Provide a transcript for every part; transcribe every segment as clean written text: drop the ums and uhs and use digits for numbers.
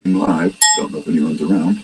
Live. Don't know if anyone's around.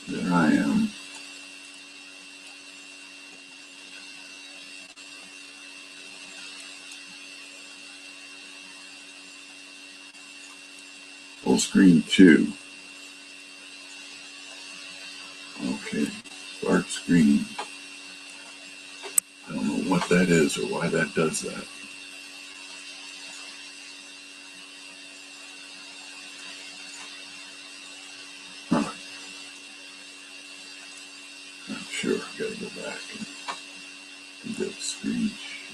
There I am. Full screen 2. Okay, dark screen. I don't know what that is or why that does that. Huh. I'm sure I've got to go back and do the screen share.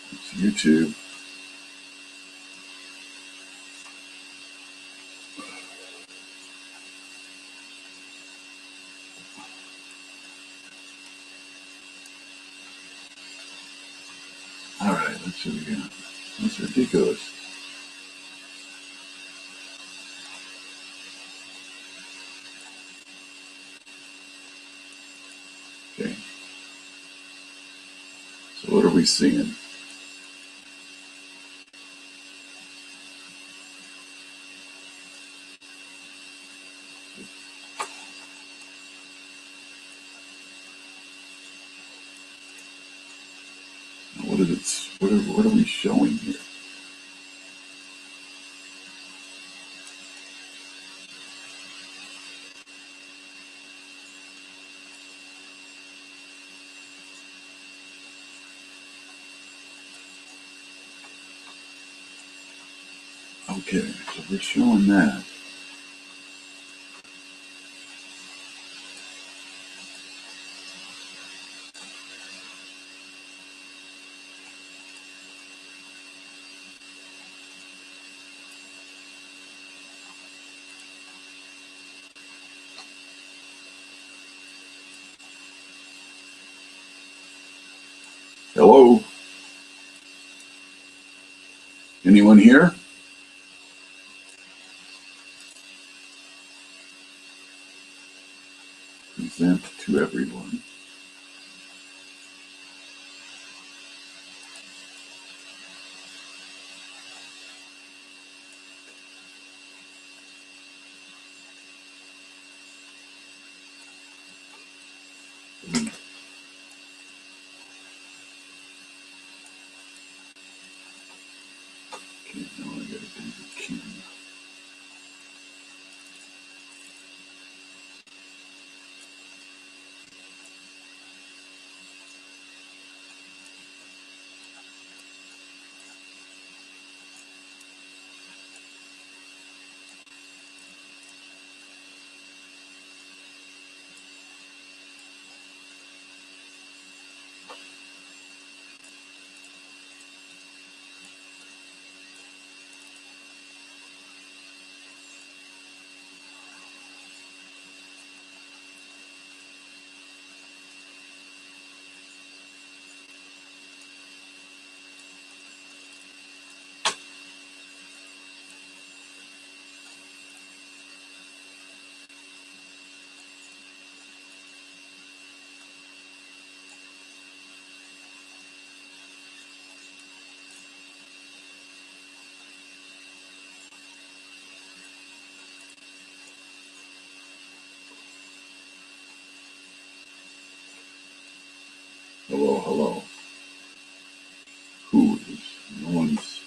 It's YouTube. All right, let's see what we got. That's ridiculous. Okay. So what are we seeing? What is it? What are we showing here? Okay, so we're showing that. Hello? Anyone here? Present to everyone. Okay, now I gotta do the camera. Hello, hello. Who is? No one's.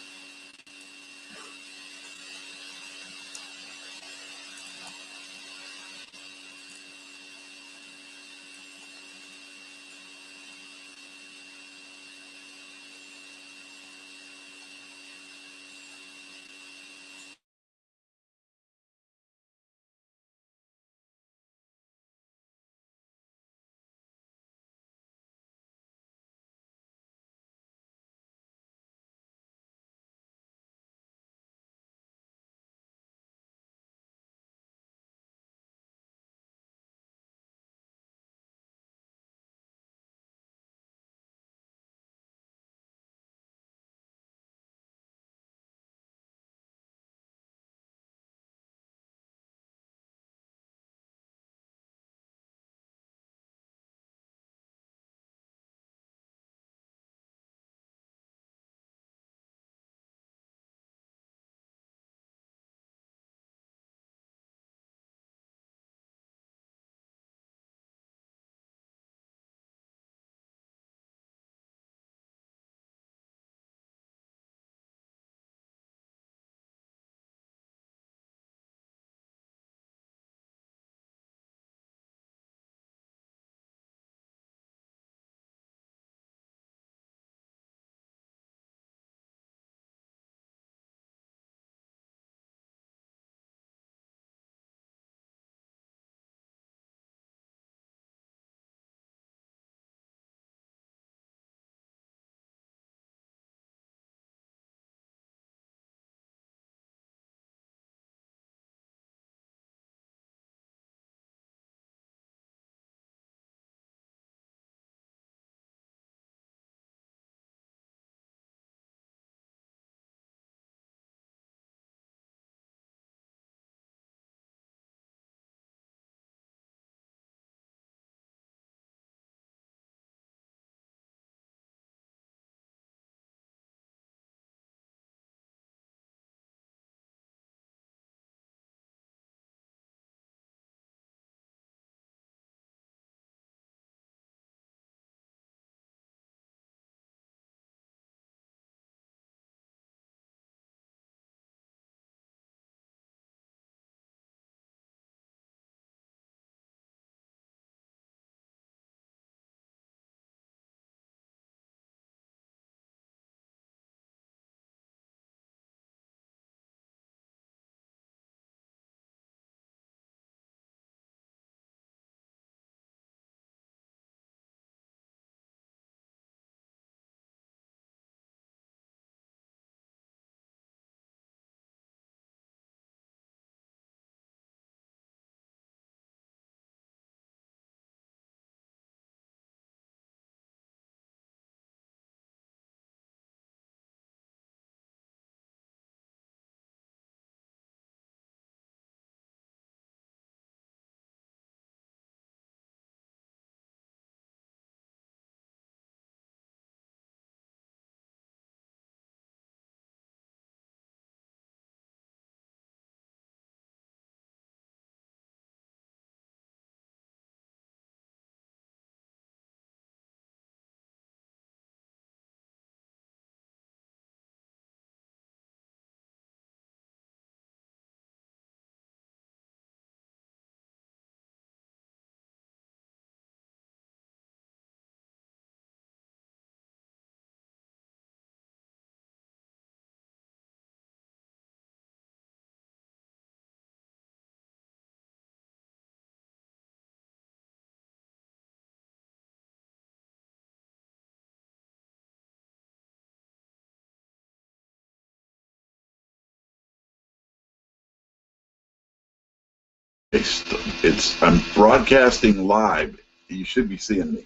I'm broadcasting live. You should be seeing me.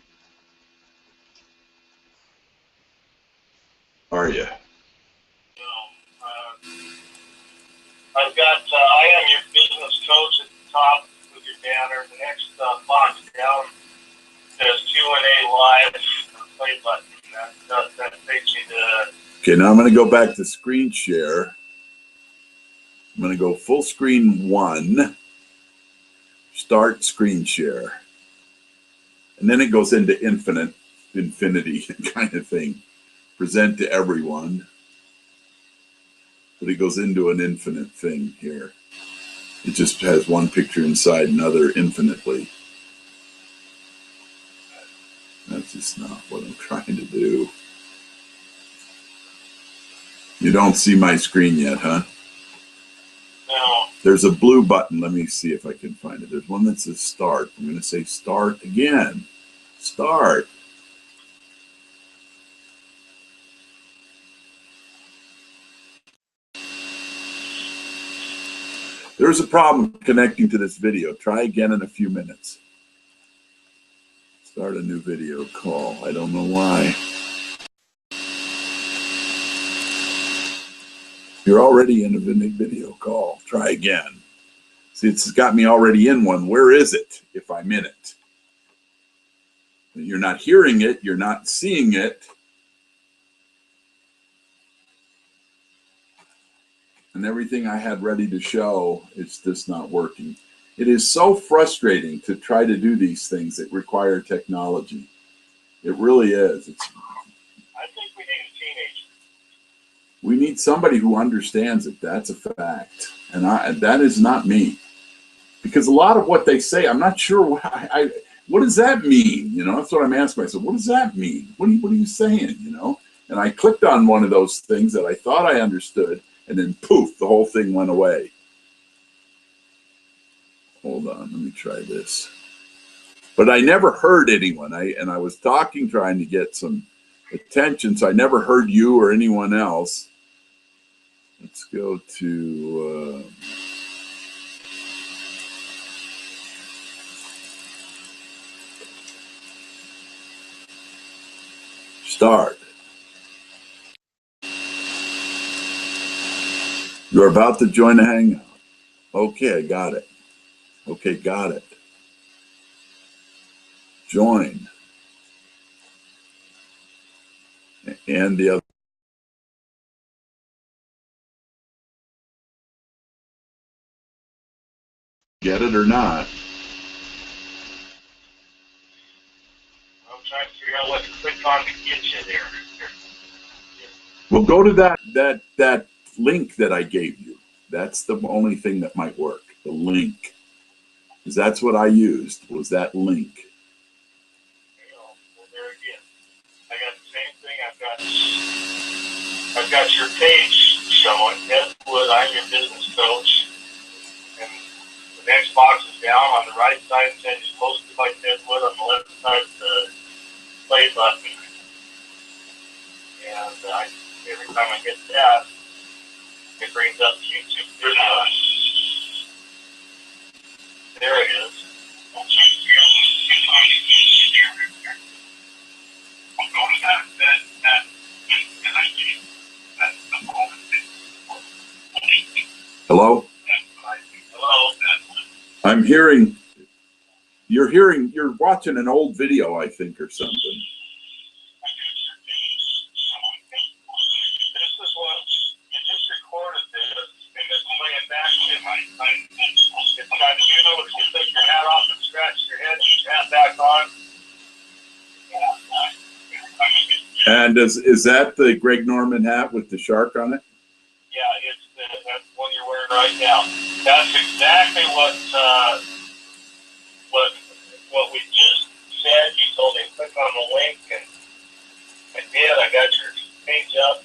Are you? I've got I am your business coach at the top of your banner. The next box down says Q&A live play button. That takes you to. Okay, now I'm going to go back to screen share. I'm going to go full screen 1, start screen share. And then it goes into infinite. infinity kind of thing. Present to everyone. But it goes into an infinite thing here. It just has one picture inside another infinitely. That's just not what I'm trying to do. You don't see my screen yet, huh? No. There's a blue button. Let me see if I can find it. There's one that says start. I'm going to say start again. Start. There's a problem connecting to this video. Try again in a few minutes. Start a new video call. I don't know why. You're already in a video call. Try again. See, it's got me already in one. Where is it if I'm in it? You're not hearing it. You're not seeing it. And everything I had ready to show, it's just not working. It is so frustrating to try to do these things that require technology. It really is. I think we need a teenager. We need somebody who understands it. That's a fact. And that is not me. Because a lot of what they say, I'm not sure what does that mean? You know, that's what I'm asking myself. What does that mean? What are you saying? You know? And I clicked on one of those things that I thought I understood, and then poof, the whole thing went away. Hold on, let me try this. But I never heard anyone. I was talking, trying to get some attention, so I never heard you or anyone else. Let's go to start. You're about to join a Hangout. Okay, I got it. Okay, got it. Join. And the other. Get it or not? I'm trying to figure out what to click on to get you there. Well, go to that link that I gave you. That's the only thing that might work. The link. Because that's what I used, was that link. Well, there again. I got the same thing. I've got your page showing. Ed Wood, I'm your business coach. And the next box is down on the right side. It says hosted by Ed Wood. On the left side, the play button. And every time I hit that, it brings up YouTube videos. There it is. Hello? Hello? I'm hearing, you're watching an old video, I think, or something. This is what, you just recorded this, and it's playing back to my time. It's got you, if you take your hat off and scratch your head, your hat back on. And is that the Greg Norman hat with the shark on it? Yeah, that's the one you're wearing right now. That's exactly what we just said. You told me to click on the link, and I did. I got your page up.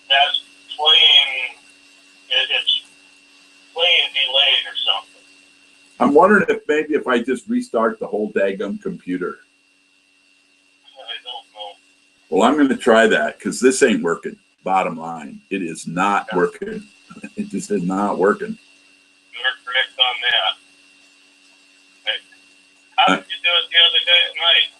That's playing. It's playing delayed or something. I'm wondering if I just restart the whole daggum computer. I don't know. Well, I'm going to try that because this ain't working. Bottom line, it is not working. It just is not working. You're correct on that. How did you do it the other day at night?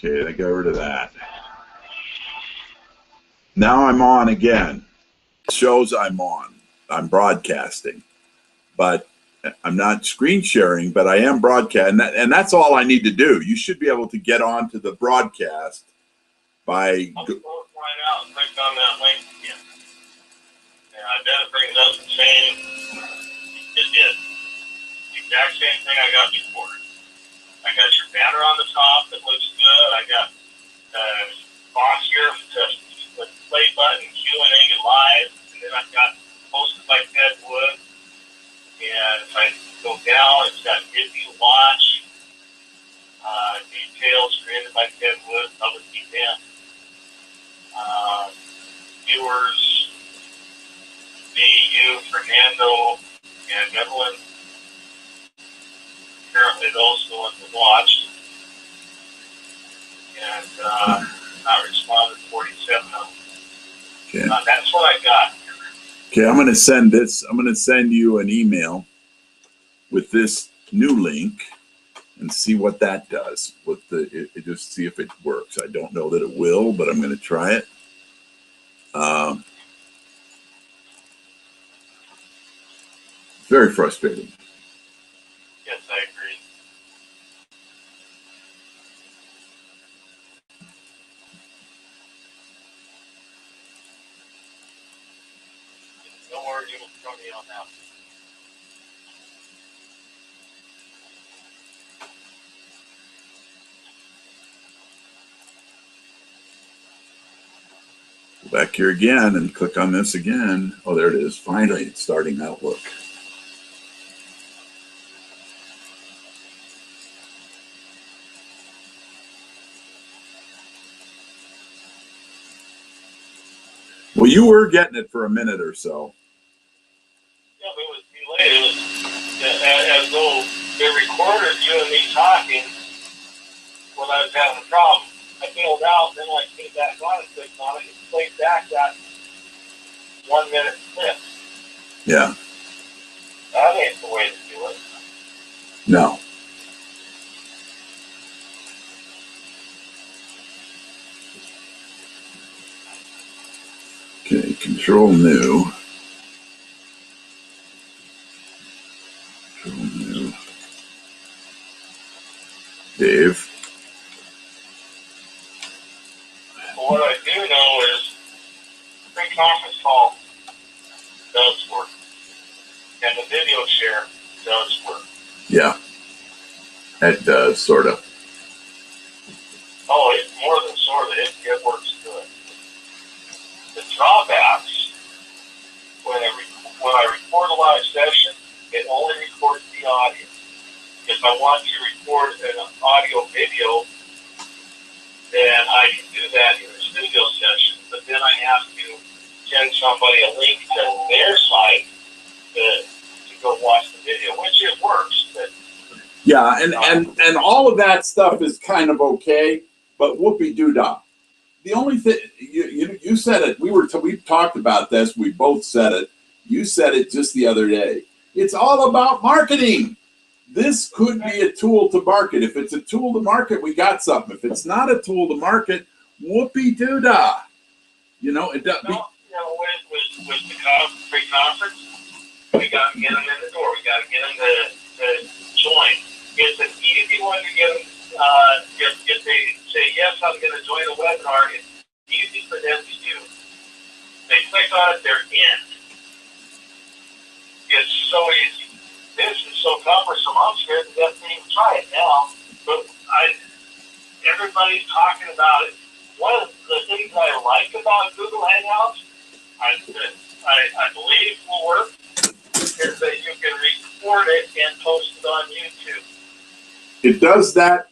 Okay, I got rid of that. Now I'm on again. It shows I'm on. I'm broadcasting. But I'm not screen sharing, but I am broadcasting. And that's all I need to do. You should be able to get onto the broadcast by... I'll go right out and click on that link again. And I bet it brings up the same. It did. The exact same thing I got before. I got your banner on the top that looks good. I got the box here with the play button, Q&A live. And then I've got posted by Ted Wood. And if I go down, it's got if you watch, details created by Ted Wood, public event. Viewers, me, you, Fernando, and Evelyn. Apparently those are the ones that watched. And I responded 47 of them. Okay. That's what I got. Okay, I'm going to send this. I'm going to send you an email with this new link and see what that does. Just see if it works. I don't know that it will, but I'm going to try it. Very frustrating. Yes, I agree. Don't worry, you will throw me on that. Go back here again and click on this again. Oh, there it is. Finally, it's starting Outlook. Well, you were getting it for a minute or so. Yeah, but it was delayed. It was as though they recorded you and me talking when I was having a problem. I bailed out, then I came back on and clicked on it. It played back that 1 minute clip. Yeah. That ain't the way to do it. No. Okay, control new. Control new. Dave. But what I do know is pre-conference call does work. And the video share does work. Yeah. It does, sort of. Oh, it's more than sort of. It works good. The drawbacks, when I record a live session, it only records the audio. If I want to record an audio video, then I can do that in a studio session, but then I have to send somebody a link to their site to go watch the video, which it works. But yeah, and all of that stuff is kind of okay, but whoopee-doo-dah. The only thing, you said it, we talked about this, we both said it, you said it just the other day. It's all about marketing. This could be a tool to market. If it's a tool to market, we got something. If it's not a tool to market, whoopee-doo-dah. You know, it does. with the pre-conference, we got to get them in the door. We got to get them to join. It's an easy one to get them. If they say, yes, I'm going to join a webinar, it's easy for them to do. They click on it, they're in. It's so easy. This is so cumbersome. I'm scared to death to even try it now. But everybody's talking about it. One of the things I like about Google Hangouts, I believe will work, is that you can record it and post it on YouTube. It does that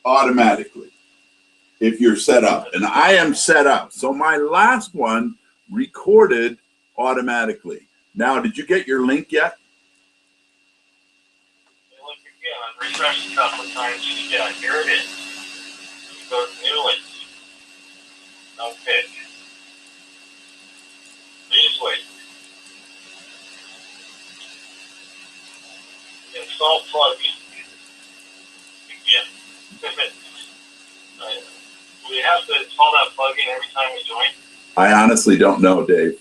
automatically if you're set up. And I am set up. So my last one recorded automatically. Now, did you get your link yet? Look again, I've refreshed a couple of times. Yeah, here it is. Go to new links. Okay. Please wait. Install plugin. Again. we have to install that plugin every time we join? I honestly don't know, Dave.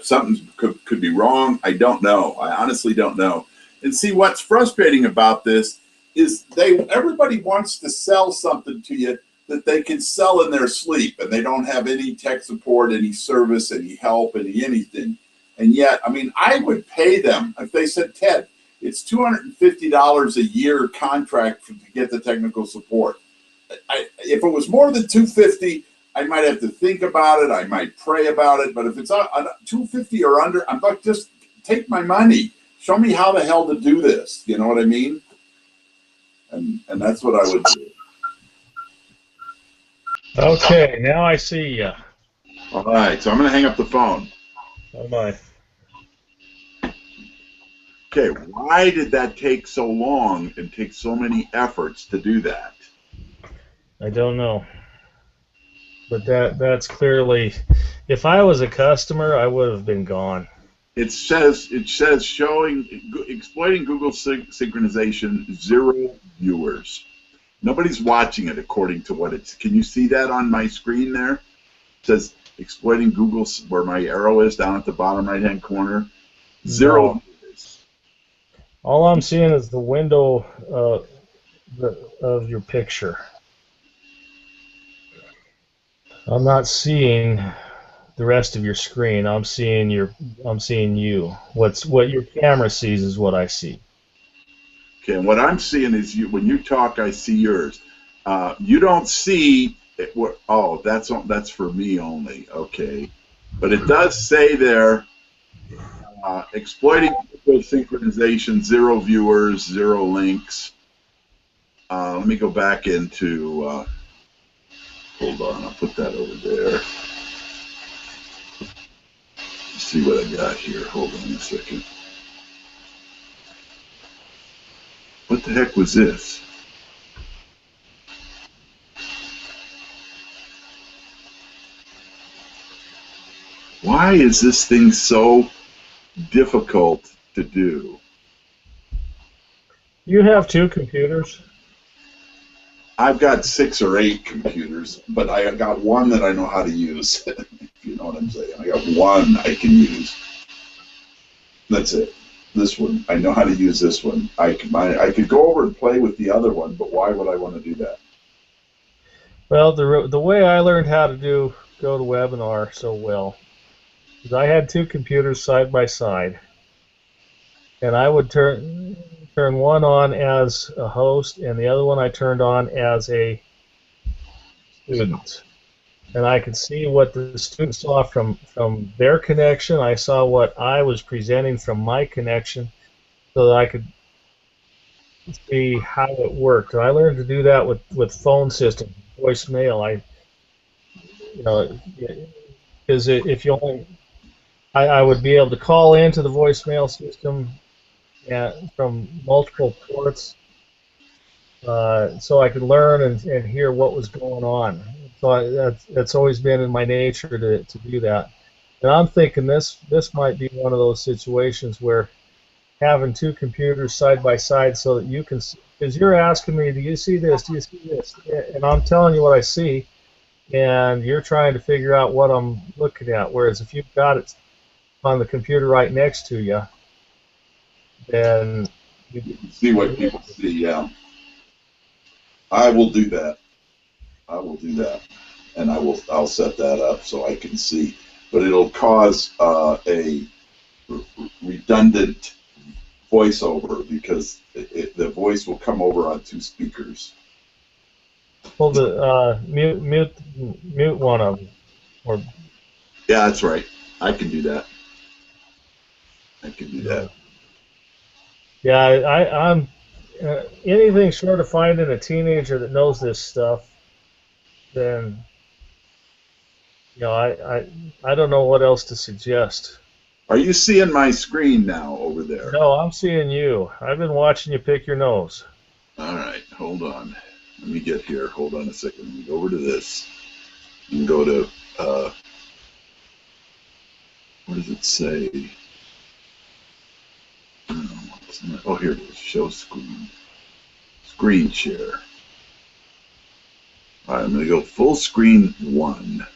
Something could be wrong. I don't know. I honestly don't know. And see, what's frustrating about this is everybody wants to sell something to you that they can sell in their sleep, and they don't have any tech support, any service, any help, anything. And yet, I mean, I would pay them if they said, Ted, it's $250 a year contract to get the technical support. If it was more than $250, I might have to think about it. I might pray about it. But if it's $250 or under, I'm like, just take my money. Show me how the hell to do this. You know what I mean? And that's what I would do. Okay, now I see you. All right, so I'm going to hang up the phone. Oh my. Okay, why did that take so long and take so many efforts to do that? I don't know. But that's clearly, if I was a customer, I would have been gone. It says exploiting Google synchronization, 0 viewers. Nobody's watching it according to what it's. Can you see that on my screen there? It says exploiting Google, where my arrow is down at the bottom right-hand corner. 0 viewers. All I'm seeing is the window of your picture. I'm not seeing the rest of your screen. I'm seeing you. What your camera sees is what I see. Okay, and what I'm seeing is when you talk, I see yours. You don't see it. Oh, that's for me only. Okay, but it does say there, exploiting Google synchronization, 0 viewers, 0 links. Let me go back into. Hold on, I'll put that over there. Let's see what I got here. Hold on a second. What the heck was this? Why is this thing so difficult to do? You have 2 computers? I've got 6 or 8 computers, but I got one that I know how to use. If you know what I'm saying. I got one I can use. That's it. This one, I know how to use this one. I could go over and play with the other one, but why would I want to do that? Well, the way I learned how to go to webinar so well is I had 2 computers side by side, and I would turn one on as a host, and the other one I turned on as a student. And I could see what the students saw from their connection. I saw what I was presenting from my connection, so that I could see how it worked. And I learned to do that with phone systems, voicemail. Because if you only, I would be able to call into the voicemail system from multiple ports, so I could learn and hear what was going on. So that's always been in my nature to do that. And I'm thinking this might be one of those situations where having 2 computers side by side so that you can, because you're asking me, do you see this? Do you see this? And I'm telling you what I see, and you're trying to figure out what I'm looking at. Whereas if you've got it on the computer right next to you, then you can see what people see. Yeah, I will do that. I will do that, and I'll set that up so I can see. But it'll cause a redundant voiceover because the voice will come over on 2 speakers. Well, mute one of them. Or yeah, that's right. I can do that. I can do that. Yeah, I'm anything short of finding a teenager that knows this stuff, then I don't know what else to suggest. Are you seeing my screen now over there? No, I'm seeing you. I've been watching you pick your nose. All right, hold on. Let me get here. Hold on a second. Let me go over to this. You can go to, what does it say? Oh, here it is. Show screen. Screen share. All right, I'm going to go full screen 1.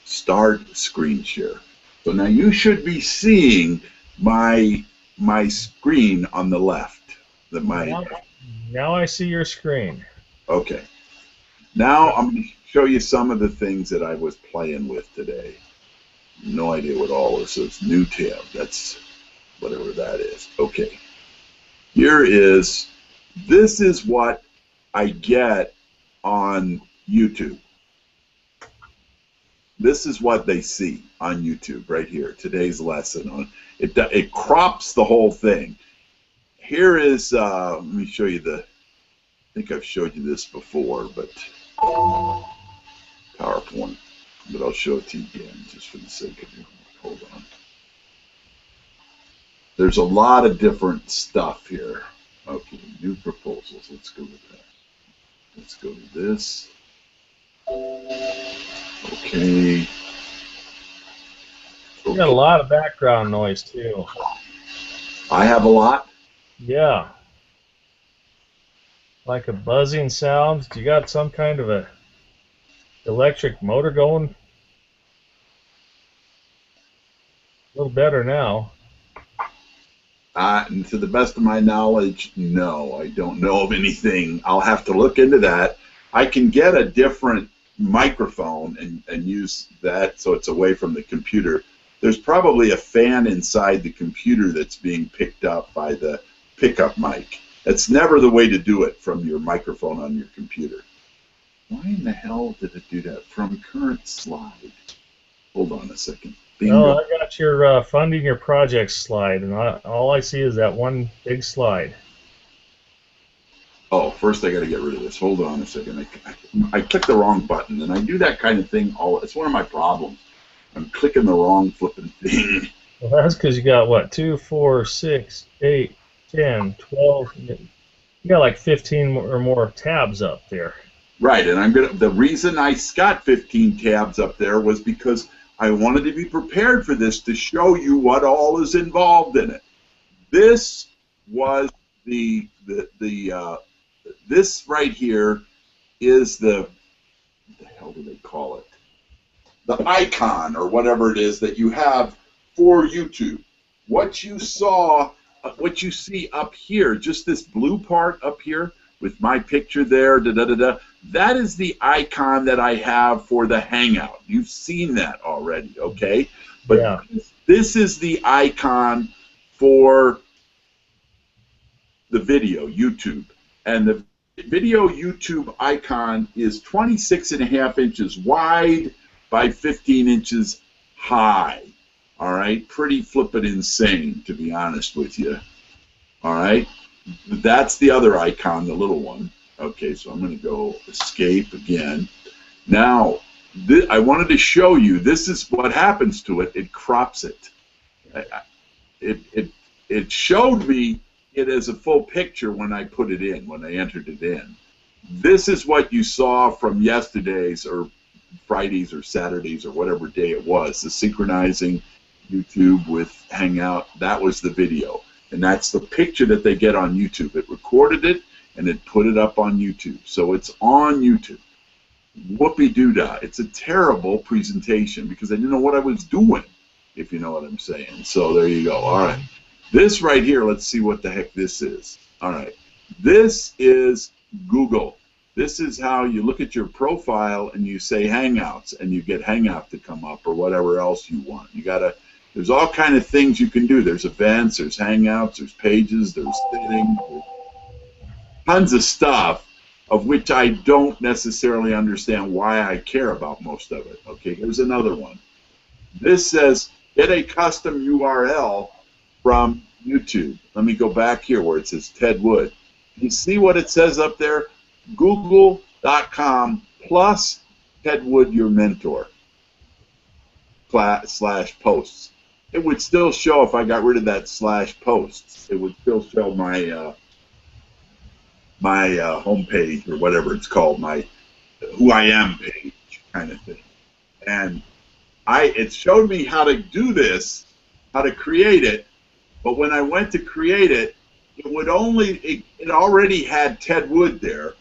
Start screen share. So now you should be seeing my screen on the left. Now I see your screen. Okay. Now I'm going to show you some of the things that I was playing with today. No idea what all this is. New tab. That's whatever that is. Okay. This is what I get on YouTube. This is what they see on YouTube right here. Today's lesson on it. It crops the whole thing. Here is. Let me show you I think I've showed you this before, but PowerPoint. But I'll show it to you again, just for the sake of you. Hold on. There's a lot of different stuff here. Okay, new proposals. Let's go with that. Let's go to this. Okay. You got a lot of background noise too. I have a lot? Yeah. Like a buzzing sound. You got some kind of a electric motor going? A little better now. And to the best of my knowledge, no. I don't know of anything. I'll have to look into that. I can get a different microphone and use that so it's away from the computer. There's probably a fan inside the computer that's being picked up by the pickup mic. That's never the way to do it from your microphone on your computer. Why in the hell did it do that? From current slide. Hold on a second. Bingo. Oh, I got your funding your project slide, and all I see is that one big slide. Oh, first I got to get rid of this. Hold on a second. I clicked the wrong button, and I do that kind of thing. It's one of my problems. I'm clicking the wrong flipping thing. Well, that's because you got, what, 2, 4, 6, 8, 10, 12. You got like 15 or more tabs up there. Right, and the reason I got 15 tabs up there was because I wanted to be prepared for this to show you what all is involved in it. This was this right here is what the hell do they call it? The icon or whatever it is that you have for YouTube. What you see up here, just this blue part up here with my picture there, that is the icon that I have for the Hangout. You've seen that already, okay? But yeah. This is the icon for the video, YouTube. And the video YouTube icon is 26.5 inches wide by 15 inches high. All right? Pretty flippin' insane, to be honest with you. All right? That's the other icon, the little one. Okay, so I'm going to go escape again. Now, I wanted to show you, this is what happens to it. It crops it. It showed me it as a full picture when I put it in, when I entered it in. This is what you saw from yesterday's or Fridays or Saturdays or whatever day it was, the synchronizing YouTube with Hangout. That was the video. And that's the picture that they get on YouTube. It recorded it, and it put it up on YouTube. So it's on YouTube. Whoopie-doo-dah. It's a terrible presentation because I didn't know what I was doing, if you know what I'm saying. So there you go. All right. This right here, let's see what the heck this is. All right. This is Google. This is how you look at your profile and you say Hangouts, and you get Hangout to come up or whatever else you want. You got to... There's all kind of things you can do. There's events, there's Hangouts, there's pages, there's settings, there's tons of stuff of which I don't necessarily understand why I care about most of it. Okay, here's another one. This says, get a custom URL from YouTube. Let me go back here where it says Ted Wood. You see what it says up there? Google.com plus Ted Wood, your mentor, / posts. It would still show if I got rid of that / posts. It would still show my my homepage or whatever it's called, my who I am page kind of thing. And it showed me how to do this, how to create it. But when I went to create it, it would only it already had Ted Wood there,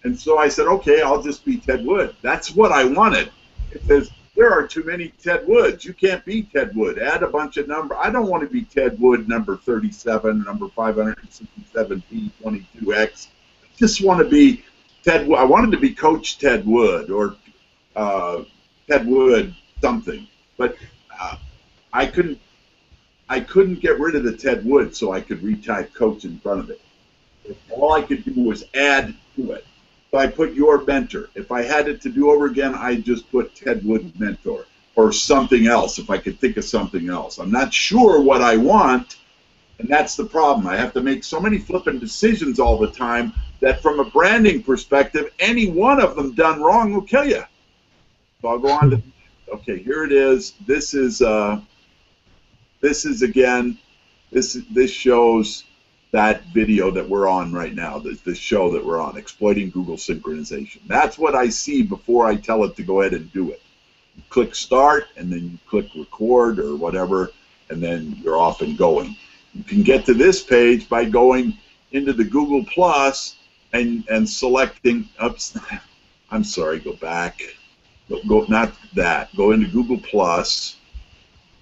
And so I said, okay, I'll just be Ted Wood. That's what I wanted. It says, there are too many Ted Woods. You can't be Ted Wood. Add a bunch of number. I don't want to be Ted Wood number 37, number 567P22X. I just want to be Ted Wood. I wanted to be Coach Ted Wood or Ted Wood something. But I couldn't get rid of the Ted Wood, so I could retype Coach in front of it. All I could do was add to it. So I put your mentor. If I had it to do over again, I'd just put Ted Wood mentor or something else if I could think of something else. I'm not sure what I want, and that's the problem. I have to make so many flipping decisions all the time that from a branding perspective, any one of them done wrong will kill you. So I'll go on to, okay, here it is. This is again, this shows that video that we're on right now, the show that we're on, exploiting Google synchronization. That's what I see before I tell it to go ahead and do it. You click start, and then you click record or whatever, and then you're off and going. You can get to this page by going into the Google Plus and selecting, oops, I'm sorry, go back. Go, not that, go into Google Plus,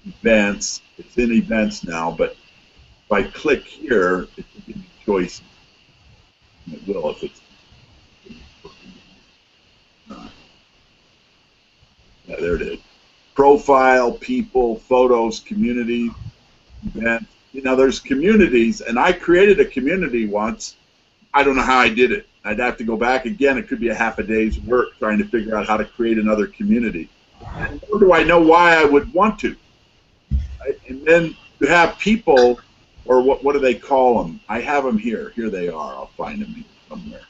events, it's in events now, but if I click here, it will give me choices. And it will if it's. Yeah, there it is. Profile, people, photos, community, events. You know, there's communities, and I created a community once. I don't know how I did it. I'd have to go back again. It could be a half a day's work trying to figure out how to create another community. And nor do I know why I would want to. And then you have people. Or what do they call them? I have them here. Here they are. I'll find them here somewhere.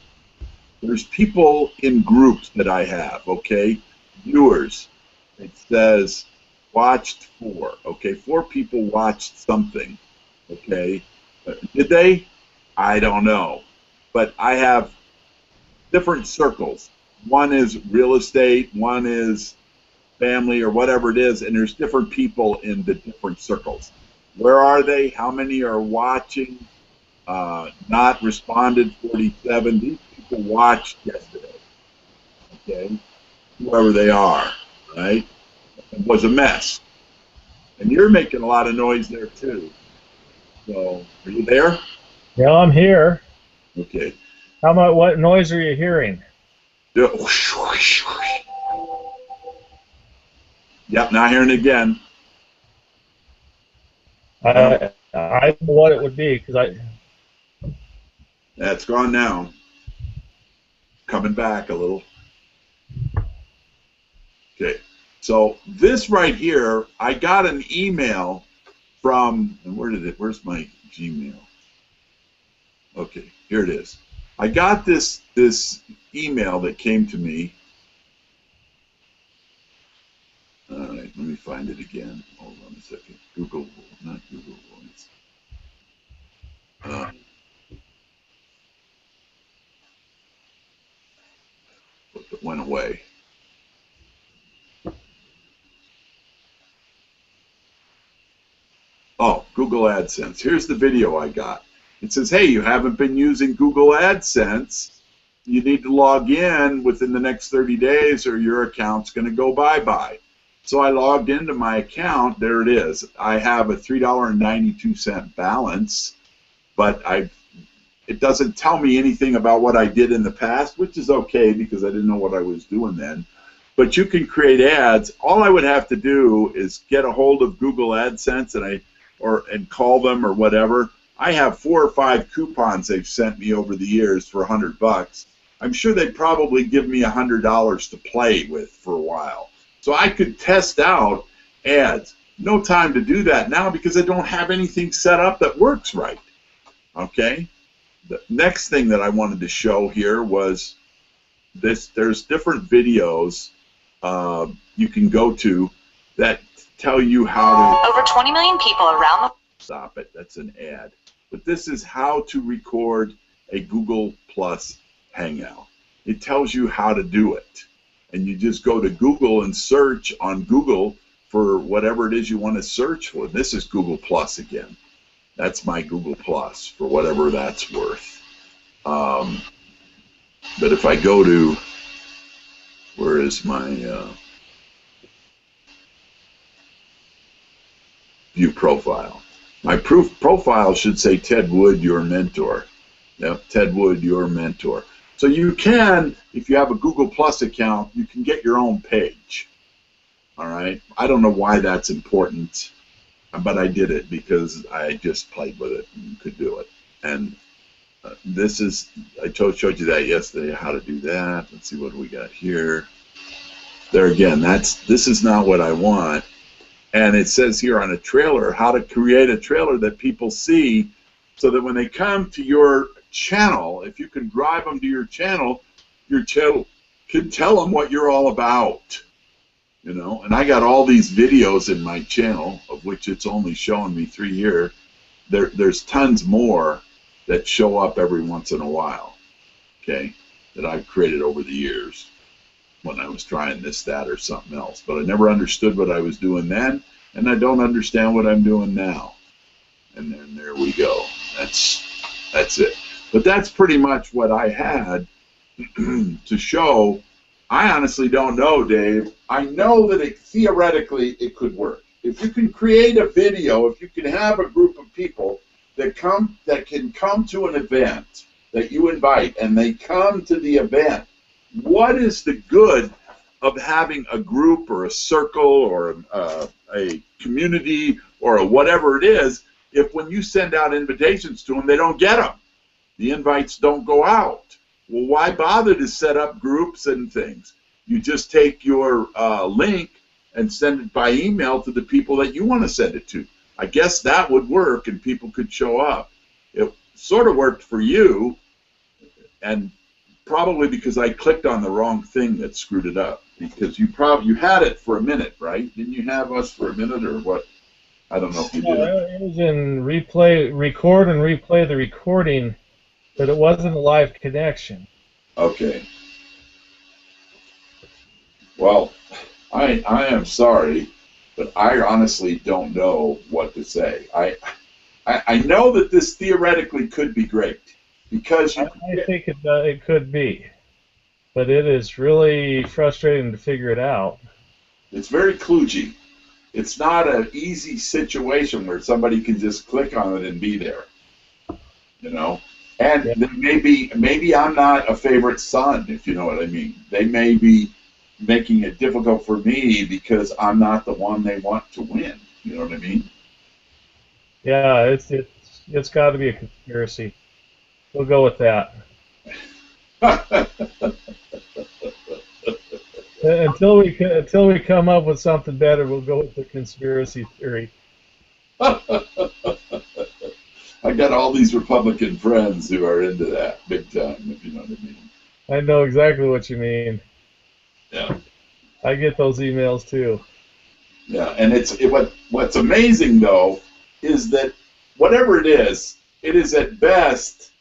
There's people in groups that I have, okay? Viewers. It says watched 4. Okay, 4 people watched something. Okay? Did they? I don't know. But I have different circles. One is real estate, one is family or whatever it is, and there's different people in the different circles. Where are they? How many are watching? Not responded, 47. These people watched yesterday. Okay? Whoever they are, right? It was a mess. And you're making a lot of noise there too. So, are you there? Yeah, I'm here. Okay. How about what noise are you hearing? Yep, now hearing it again. I don't know what it would be because That's gone now. Coming back a little. Okay, so this right here, I got an email from, and where's my Gmail? Okay, here it is. I got this email that came to me. All right, let me find it again. Hold on a second. Google, not Google Voice. It went away. Oh, Google AdSense. Here's the video I got. It says, hey, you haven't been using Google AdSense. You need to log in within the next 30 days or your account's going to go bye-bye. So I logged into my account. There it is. I have a $3.92 balance, but it doesn't tell me anything about what I did in the past, which is okay because I didn't know what I was doing then. But you can create ads. All I would have to do is get a hold of Google AdSense and call them or whatever. I have 4 or 5 coupons they've sent me over the years for $100. I'm sure they'd probably give me $100 to play with for a while. So I could test out ads. No time to do that now because I don't have anything set up that works right. Okay? The next thing that I wanted to show here was this. There's different videos you can go to that tell you how to... Over 20 million people around the... Stop it. That's an ad. But this is how to record a Google Plus Hangout. It tells you how to do it. And you just go to Google and search on Google for whatever it is you want to search for. This is Google Plus again. That's my Google Plus for whatever that's worth. But if I go to, where is my view profile? My profile should say Ted Wood, your mentor. Yep, Ted Wood, your mentor. So you can, if you have a Google Plus account, you can get your own page. All right. I don't know why that's important, but I did it because I just played with it and could do it. And this is, I showed you that yesterday, how to do that. Let's see what we got here. There again, this is not what I want. And it says here on a trailer, how to create a trailer that people see so that when they come to your channel, if you can drive them to your channel can tell them what you're all about. You know, and I got all these videos in my channel, of which it's only showing me 3 here. There's tons more that show up every once in a while, okay, that I've created over the years when I was trying this, that, or something else. But I never understood what I was doing then, and I don't understand what I'm doing now. And then there we go. That's it. But that's pretty much what I had to show. I honestly don't know, Dave. I know that theoretically it could work. If you can create a video, if you can have a group of people that can come to an event that you invite, and they come to the event, what is the good of having a group or a circle or a community or whatever it is if when you send out invitations to them, they don't get them? The invites don't go out. Well, why bother to set up groups and things? You just take your link and send it by email to the people that you want to send it to. I guess that would work and people could show up. It sort of worked for you, and probably because I clicked on the wrong thing that screwed it up. Because you had it for a minute, right? Didn't you have us for a minute or what? I don't know if you did. It was in record and replay the recording, but it wasn't a live connection. Okay. Well, I am sorry, but I honestly don't know what to say. I know that this theoretically could be great because I think it could be, but it is really frustrating to figure it out. It's very kludgy. It's not an easy situation where somebody can just click on it and be there. You know. And Yeah. maybe I'm not a favorite son, if you know what I mean. They may be making it difficult for me because I'm not the one they want to win. You know what I mean? Yeah, it's got to be a conspiracy. We'll go with that. Until we come up with something better, we'll go with the conspiracy theory. I got all these Republican friends who are into that big time, if you know what I mean. I know exactly what you mean. Yeah. I get those emails too. Yeah, and what's amazing though is that whatever it is at best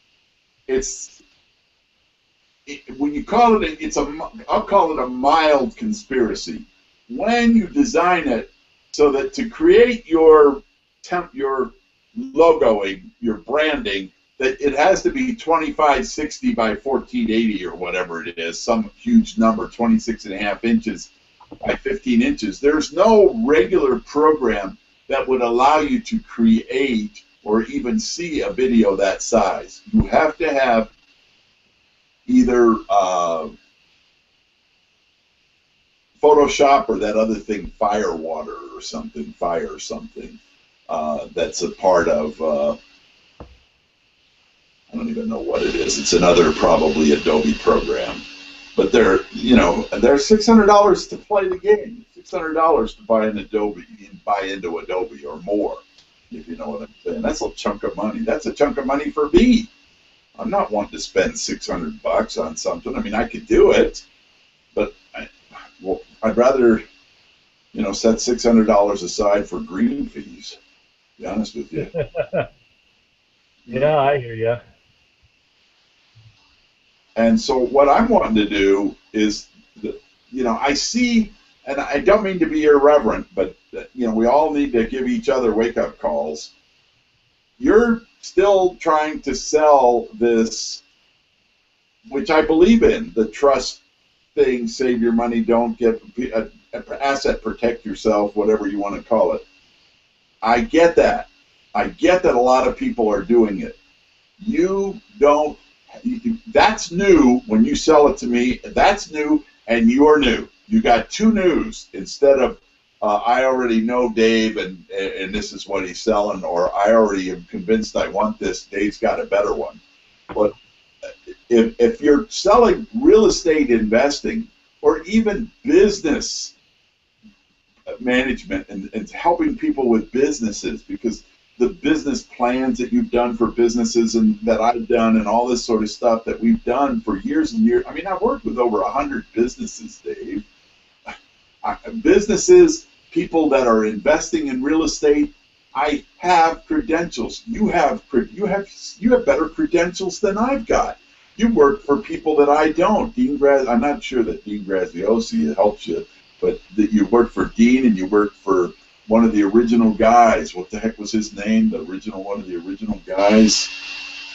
when you call it I'll call it a mild conspiracy. When you design it so that to create your logoing, your branding, that it has to be 2560 by 1480 or whatever it is, some huge number, 26.5 inches by 15 inches. There's no regular program that would allow you to create or even see a video that size. You have to have either Photoshop or that other thing, Fire or something, that's a part of, I don't even know what it is. It's another probably Adobe program. But they're $600 to play the game. $600 to buy an Adobe and buy into Adobe or more, if you know what I'm saying. That's a chunk of money. That's a chunk of money for me. I'm not wanting to spend $600 on something. I mean, I could do it, but I'd rather, set $600 aside for green fees. To be honest with you. Yeah, I hear you. And so what I'm wanting to do is, I see, and I don't mean to be irreverent, but, we all need to give each other wake-up calls. You're still trying to sell this which I believe in, the trust thing, save your money, don't get asset, protect yourself, whatever you want to call it. I get that. I get that a lot of people are doing it. You don't, that's new when you sell it to me. That's new, and you're new. You got two news instead of I already know Dave, and this is what he's selling, or I already am convinced I want this. Dave's got a better one. But if you're selling real estate investing or even business management and helping people with businesses, because the business plans that you've done for businesses and that I've done and all this sort of stuff that we've done for years and years. I mean, I've worked with over 100 businesses, Dave. Businesses, people that are investing in real estate. I have credentials. You have better credentials than I've got. You work for people that I don't. I'm not sure that Dean Graziosi helps you, but that you work for Dean and you work for one of the original guys. What the heck was his name? One of the original guys.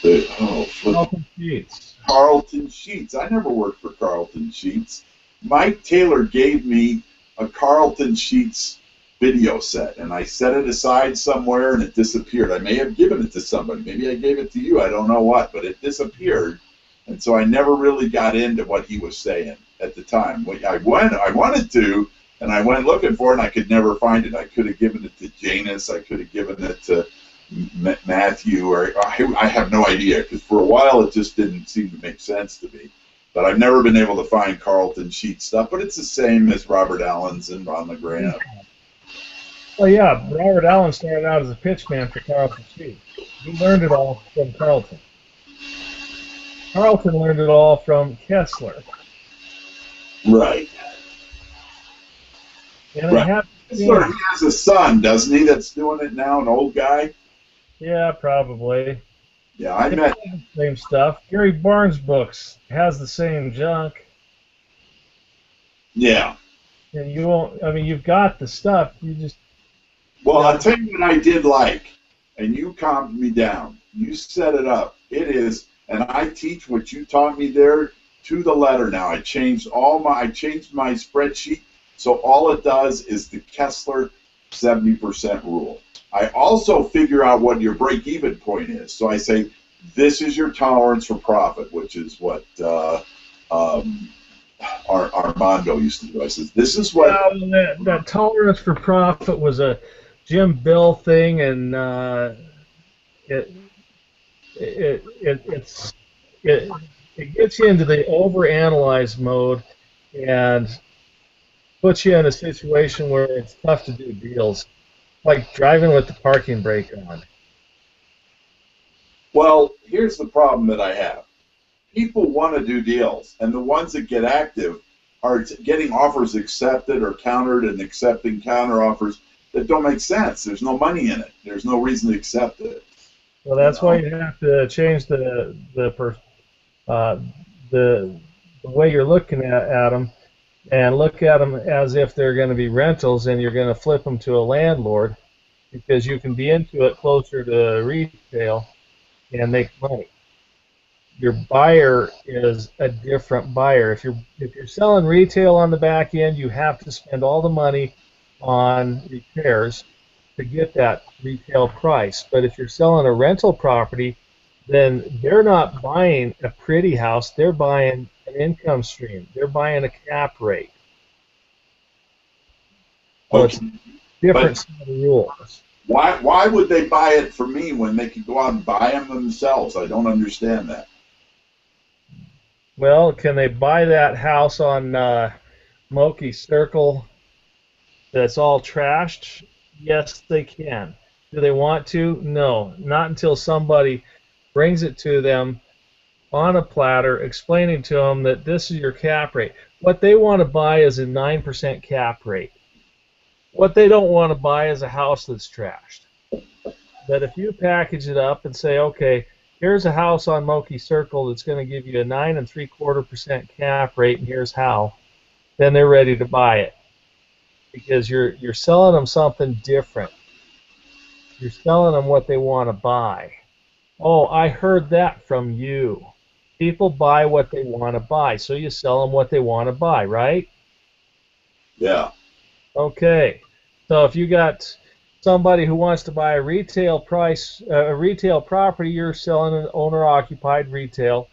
Carlton Sheets. Carlton Sheets. I never worked for Carlton Sheets. Mike Taylor gave me a Carlton Sheets video set, and I set it aside somewhere, and it disappeared. I may have given it to somebody. Maybe I gave it to you. I don't know what, but it disappeared, and so I never really got into what he was saying at the time. I wanted to, and I went looking for it, and I could never find it. I could have given it to Janus. I could have given it to Matthew, or I have no idea, because for a while it just didn't seem to make sense to me. But I've never been able to find Carlton Sheets stuff, but it's the same as Robert Allen's and Ron LeGrand. Well, yeah, Robert Allen started out as a pitchman for Carlton Sheets. He learned it all from Carlton. Carlton learned it all from Kessler. Right. And right. Kessler, he has a son, doesn't he, that's doing it now, an old guy? Yeah, probably. Yeah, I met the same stuff. Gary Barnes' books has the same junk. Yeah. And you won't. I mean, you've got the stuff. You just. Well, I'll tell you what I did like, and you calmed me down. You set it up. It is, and I teach what you taught me there to the letter. Now I changed my spreadsheet, so all it does is the Kessler 70% rule. I also figure out what your break-even point is. So I say, this is your tolerance for profit, which is what Armando used to do. I said, this is what... Well, that tolerance for profit was a Jim Bill thing, and it gets you into the overanalyze mode and puts you in a situation where it's tough to do deals. Like driving with the parking brake on. Well, here's the problem that I have. People want to do deals, and the ones that get active are getting offers accepted or countered and accepting counter offers that don't make sense. There's no money in it. There's no reason to accept it. Well, that's why you have to change the way you're looking at them, and look at them as if they're going to be rentals, and you're going to flip them to a landlord, because you can be into it closer to retail and make money. Your buyer is a different buyer. If you're selling retail on the back end, you have to spend all the money on repairs to get that retail price. But if you're selling a rental property, then they're not buying a pretty house. They're buying an income stream. They're buying a cap rate. So it's different set of rules. Why would they buy it from me when they could go out and buy them themselves? I don't understand that. Well, can they buy that house on Moki Circle that's all trashed? Yes, they can. Do they want to? No, not until somebody brings it to them on a platter, explaining to them that this is your cap rate. What they want to buy is a 9% cap rate. What they don't want to buy is a house that's trashed. But if you package it up and say, okay, here's a house on Moki Circle that's going to give you a 9.75% cap rate, and here's how, then they're ready to buy it, because you're selling them something different. You're selling them what they want to buy. Oh, I heard that from you. People buy what they want to buy, so you sell them what they want to buy, right? Yeah. Okay. So if you got somebody who wants to buy a retail property, you're selling an owner-occupied retail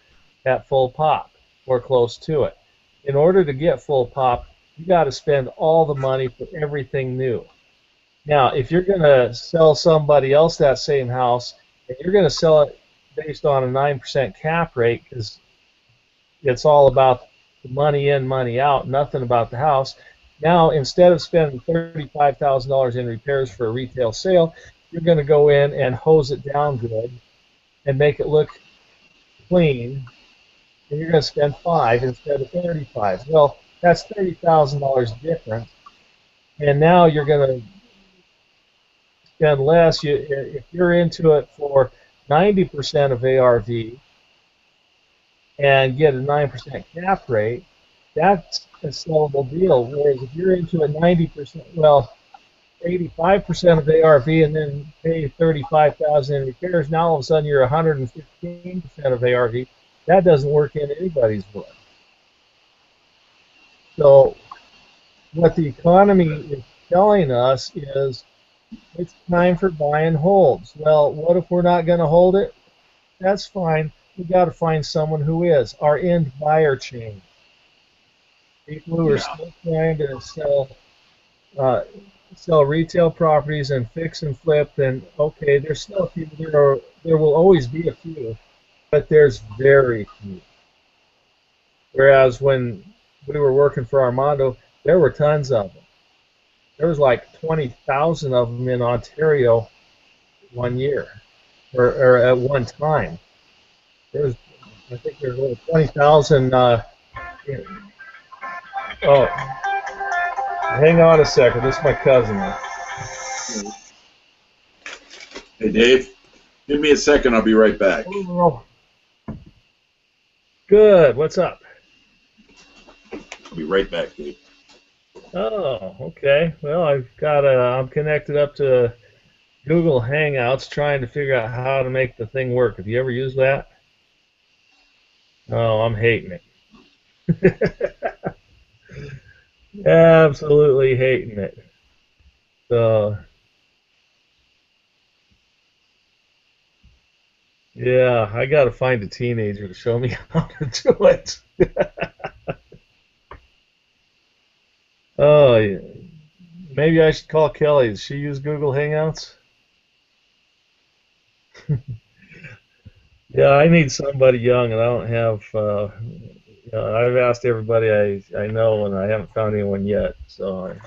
at full pop or close to it. In order to get full pop, you got to spend all the money for everything new. Now, if you're going to sell somebody else that same house, and you're going to sell it based on a 9% cap rate, because it's all about the money in, money out, nothing about the house. Now, instead of spending $35,000 in repairs for a retail sale, you're going to go in and hose it down good and make it look clean, and you're going to spend $5 instead of $35. Well, that's $30,000 difference, and now you're going to spend less. If you're into it for 90% of ARV and get a 9% cap rate, that's a sellable deal. Whereas if you're into it 90%, well, 85% of ARV and then pay 35,000 in repairs, now all of a sudden you're 115% of ARV. That doesn't work in anybody's book. So what the economy is telling us is it's time for buy and holds. Well, what if we're not going to hold it? That's fine. We got to find someone who is. Our end buyer chain. People who are still trying to sell retail properties and fix and flip, and okay, there's still a few. There will always be a few, but there's very few. Whereas when we were working for Armando, there were tons of them. There was like 20,000 of them in Ontario one year, or at one time. There's, I think there's over 20,000. Oh, hang on a second. This is my cousin. Hey, Dave, give me a second. I'll be right back. Oh, good. What's up? I'll be right back, Dave. Oh, okay. Well, I'm connected up to Google Hangouts trying to figure out how to make the thing work. Have you ever used that? Oh, I'm hating it. Absolutely hating it. So, yeah, I got to find a teenager to show me how to do it. Oh, yeah. Maybe I should call Kelly. Does she use Google Hangouts? Yeah, I need somebody young, and I don't have. I've asked everybody I know, and I haven't found anyone yet. So I'm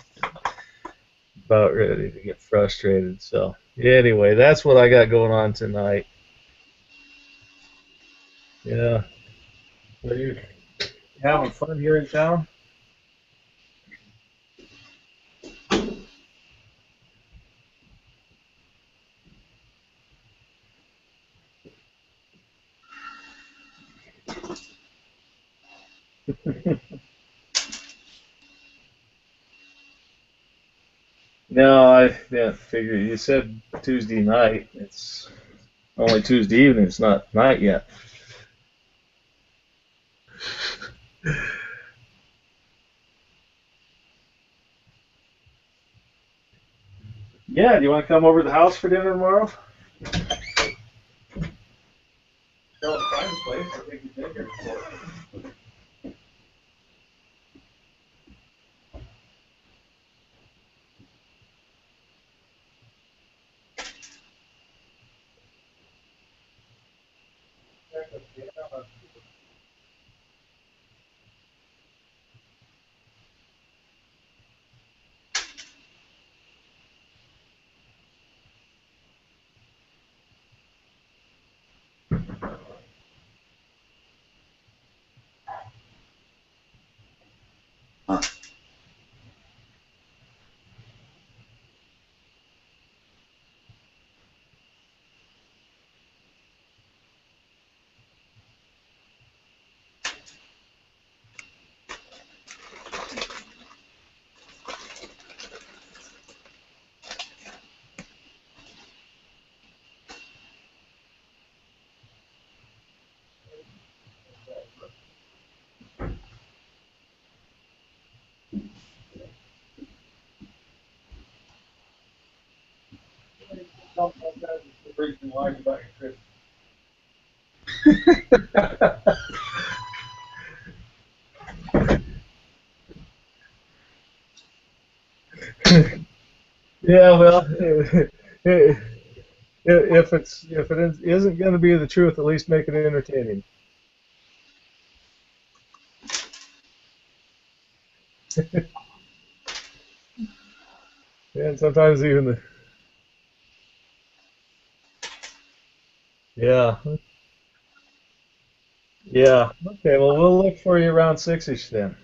about ready to get frustrated. So anyway, that's what I got going on tonight. Yeah. Are you having fun here in town? No, I didn't figure. You said Tuesday night. It's only Tuesday evening. It's not night yet. Yeah, do you want to come over to the house for dinner tomorrow? Find a place. I think you've been here before. Huh. freaking lies about your Christmas. Yeah, well, if it isn't going to be the truth, at least make it entertaining. And sometimes even the yeah. Yeah. Okay, well, we'll look for you around 6-ish then.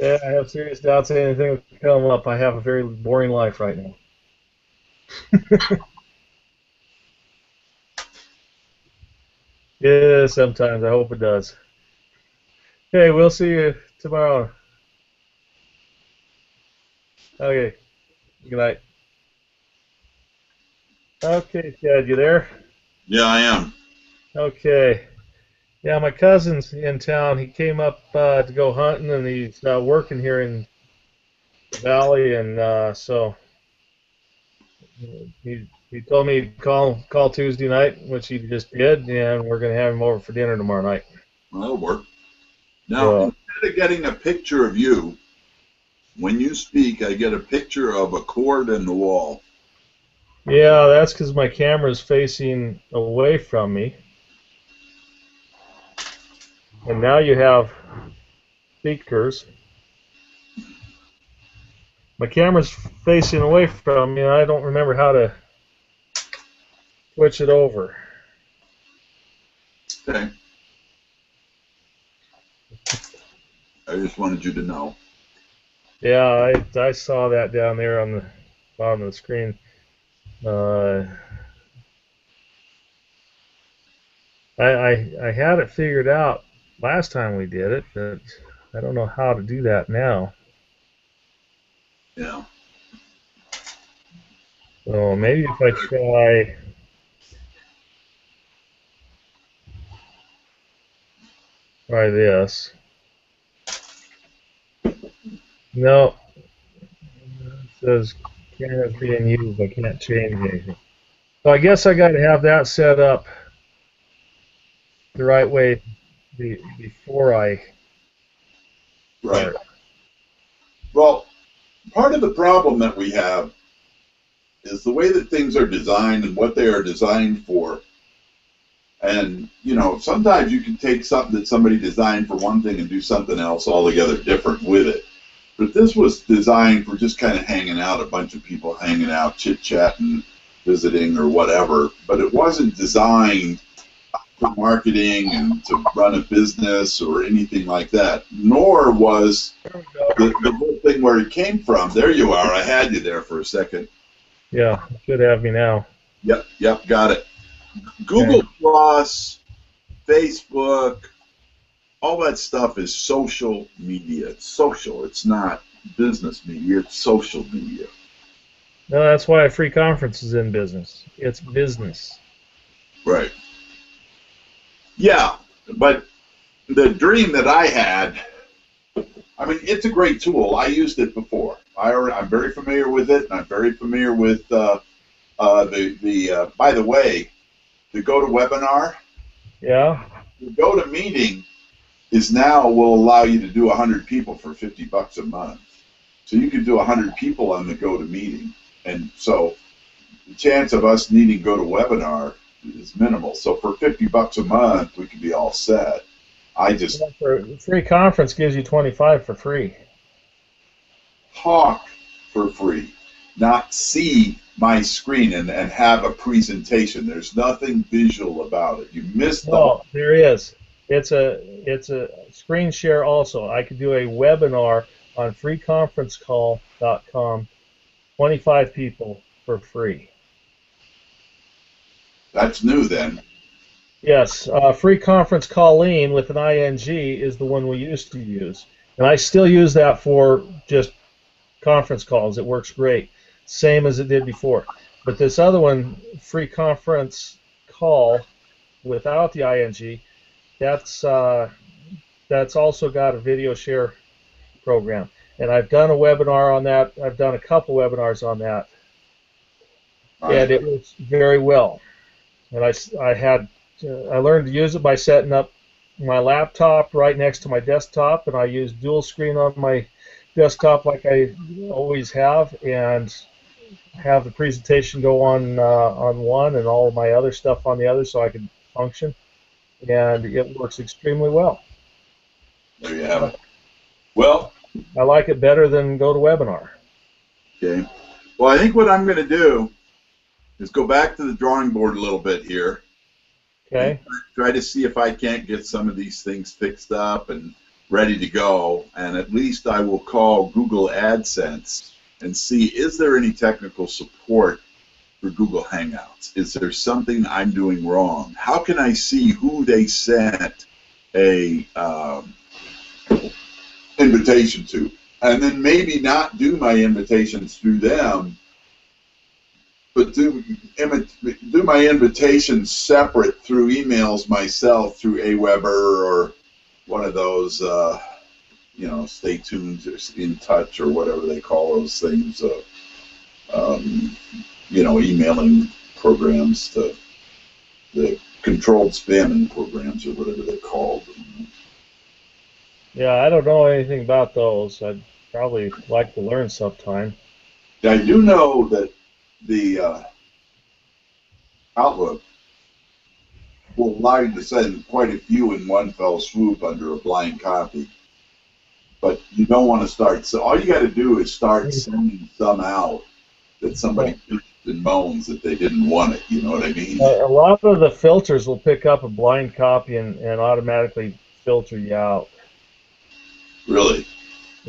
Yeah, I have serious doubts anything will come up. I have a very boring life right now. Yeah, sometimes. I hope it does. Okay, we'll see you tomorrow. Okay, good night. Okay, Chad, you there? Yeah, I am. Okay. Yeah, my cousin's in town. He came up to go hunting, and he's working here in the valley, and so he told me to call Tuesday night, which he just did, and we're gonna have him over for dinner tomorrow night. Well, that'll work. Now, So instead of getting a picture of you, when you speak, I get a picture of a cord in the wall. yeah, that's because my camera's facing away from me, and now you have speakers. My camera's facing away from me, and I don't remember how to switch it over. Okay. I just wanted you to know. Yeah, I saw that down there on the bottom of the screen. I had it figured out last time we did it, but I don't know how to do that now. Yeah. So maybe if I try this. No, it says camera's being used. I can't change anything. So I guess I got to have that set up the right way before I Right. start. Well, part of the problem that we have is the way that things are designed and what they are designed for. And, sometimes you can take something that somebody designed for one thing and do something else altogether different with it. But this was designed for just kind of hanging out, a bunch of people hanging out, chit-chatting, visiting or whatever. But it wasn't designed for marketing and to run a business or anything like that. Nor was the whole thing where it came from. There you are. I had you there for a second. Yeah, should have me now. Yep, got it. Google Plus, Facebook, all that stuff is social media. It's social. It's not business media. It's social media. No, that's why a free conference is in business. It's business. Right. Yeah, but the dream that I had, I mean, it's a great tool. I used it before. I'm very familiar with it, and I'm very familiar with by the way, the GoToWebinar. Yeah. The GoToMeeting is now will allow you to do 100 people for $50 a month. So you can do 100 people on the GoToMeeting, and so the chance of us needing GoToWebinar is minimal. So for $50 a month, we could be all set. For free conference gives you 25 for free. Talk for free, not see my screen and have a presentation. There's nothing visual about it. You missed the No, there is. It's a screen share also. I could do a webinar on freeconferencecall.com, 25 people for free. That's new then. Yes, free conference calling with an ing is the one we used to use, and I still use that for just conference calls. It works great, same as it did before. But this other one, free conference call without the ing, that's also got a video share program. And I've done a webinar on that. I've done a couple webinars on that, and it works very well. And I learned to use it by setting up my laptop right next to my desktop, and I use dual screen on my desktop like I always have, and have the presentation go on one and all of my other stuff on the other, so I can function. And it works extremely well. There you have it. Well, I like it better than GoToWebinar. Okay. Well, I think what I'm going to do is go back to the drawing board a little bit here. Okay. Try to see if I can't get some of these things fixed up and ready to go. And at least I will call Google Adsense and see, is there any technical support for Google Hangouts? Is there something I'm doing wrong? How can I see who they sent a invitation to? And then maybe not do my invitations through them, but do my invitations separate through emails myself through Aweber or one of those, you know, stay tuned or in touch or whatever they call those things, you know, emailing programs, the controlled spamming programs or whatever they're called. Yeah, I don't know anything about those. I'd probably like to learn sometime. I do know that the Outlook will allow you to send quite a few in one fell swoop under a blind copy. But you don't want to start. So all you got to do is start sending some out that somebody bitched and moans that they didn't want it. You know what I mean? A lot of the filters will pick up a blind copy and automatically filter you out. Really?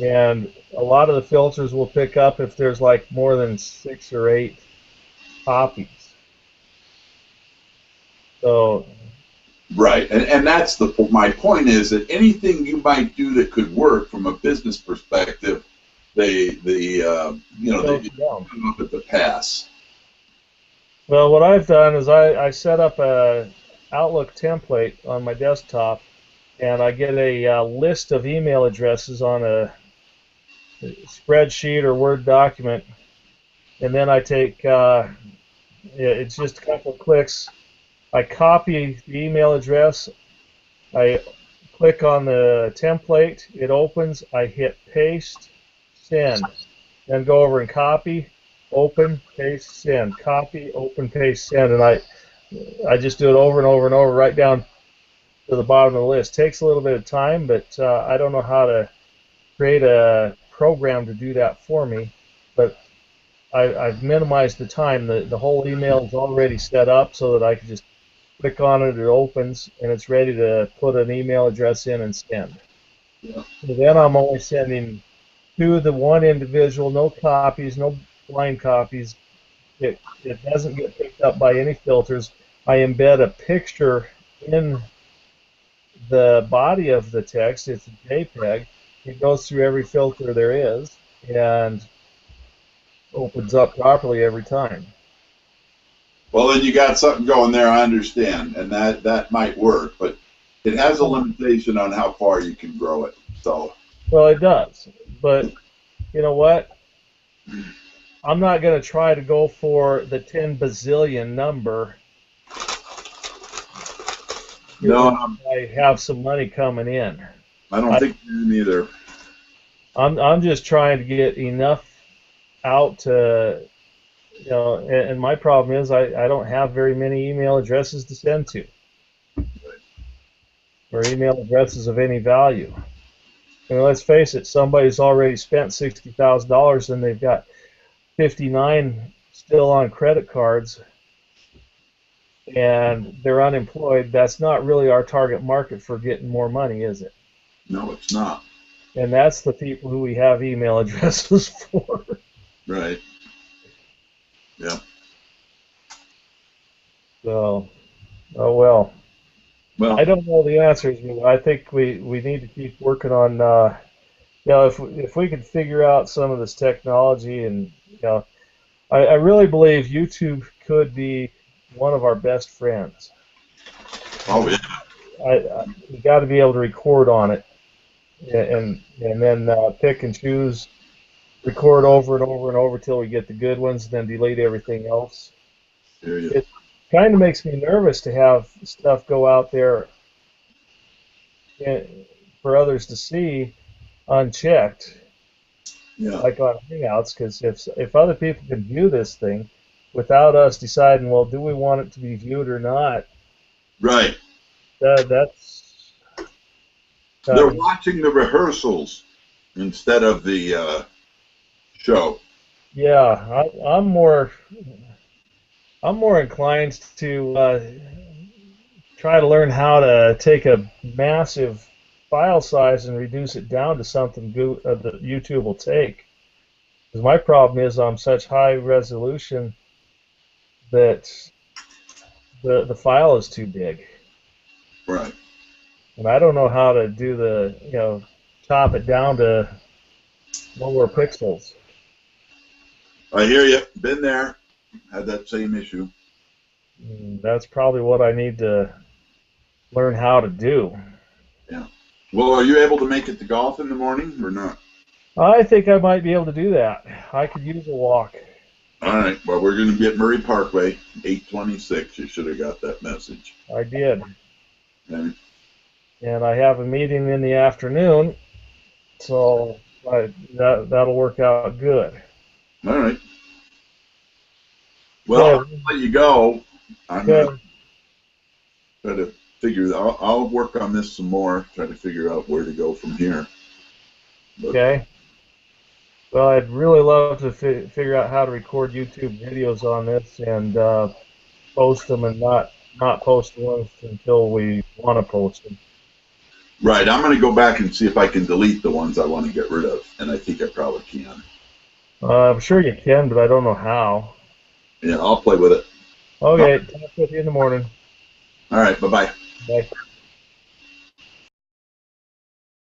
And a lot of the filters will pick up if there's like more than 6 or 8 copies. So. Right, and that's my point is that anything you might do that could work from a business perspective, they come up at the pass. Well, what I've done is I set up a Outlook template on my desktop, and I get a list of email addresses on a spreadsheet or Word document, and then I take it's just a couple of clicks. I copy the email address, I click on the template, it opens, I hit paste, send, then go over and copy, open, paste, send, copy, open, paste, send, and I just do it over and over and over right down to the bottom of the list. Takes a little bit of time, but I don't know how to create a program to do that for me, but I've minimized the time. The whole email is already set up so that I can just click on it, it opens, and it's ready to put an email address in and send. Yeah. So then I'm only sending to the one individual, no copies, no blind copies. It doesn't get picked up by any filters. I embed a picture in the body of the text. It's a JPEG. It goes through every filter there is and opens up properly every time. Well, then you got something going there, I understand, and that might work, but it has a limitation on how far you can grow it. So. Well, it does, but you know what? I'm not going to try to go for the 10 bazillion number. No, I have some money coming in. I don't think you do either. I'm just trying to get enough out to. You know, and my problem is I don't have very many email addresses to send to, or email addresses of any value. I mean, let's face it, somebody's already spent $60,000 and they've got 59 still on credit cards, and they're unemployed. That's not really our target market for getting more money, is it? No, it's not. And that's the people who we have email addresses for. Right. Yeah. So, oh well. Well, I don't know the answers, but I think we need to keep working on. You know, if we could figure out some of this technology, and you know, I really believe YouTube could be one of our best friends. oh yeah. You got to be able to record on it. and then pick and choose, record over and over and over till we get the good ones, then delete everything else. Hear you. It kind of makes me nervous to have stuff go out there for others to see unchecked, Yeah. like on Hangouts, because if other people can view this thing without us deciding, well, do we want it to be viewed or not? Right. That's They're watching the rehearsals instead of the show. yeah. I'm more inclined to try to learn how to take a massive file size and reduce it down to something that YouTube will take. Because my problem is I'm such high resolution that the file is too big, Right. and I don't know how to do chop it down to lower pixels. I hear you. Been there. Had that same issue. That's probably what I need to learn how to do. Yeah. Well, are you able to make it to golf in the morning or not? I think I might be able to do that. I could use a walk. All right. Well, we're going to be at Murray Parkway, 826. You should have got that message. I did. Okay. And I have a meeting in the afternoon, so that'll work out good. All right. Well, Good. I'll let you go. I'm Good. going to try to figure. I'll work on this some more. Try to figure out where to go from here. But, Okay. Well, I'd really love to figure out how to record YouTube videos on this and post them, and not post the ones until we want to post them. right. I'm going to go back and see if I can delete the ones I want to get rid of, and I think I probably can. I'm sure you can, but I don't know how. Yeah, I'll play with it. Okay, talk with you in the morning. All right. Bye-bye. Bye.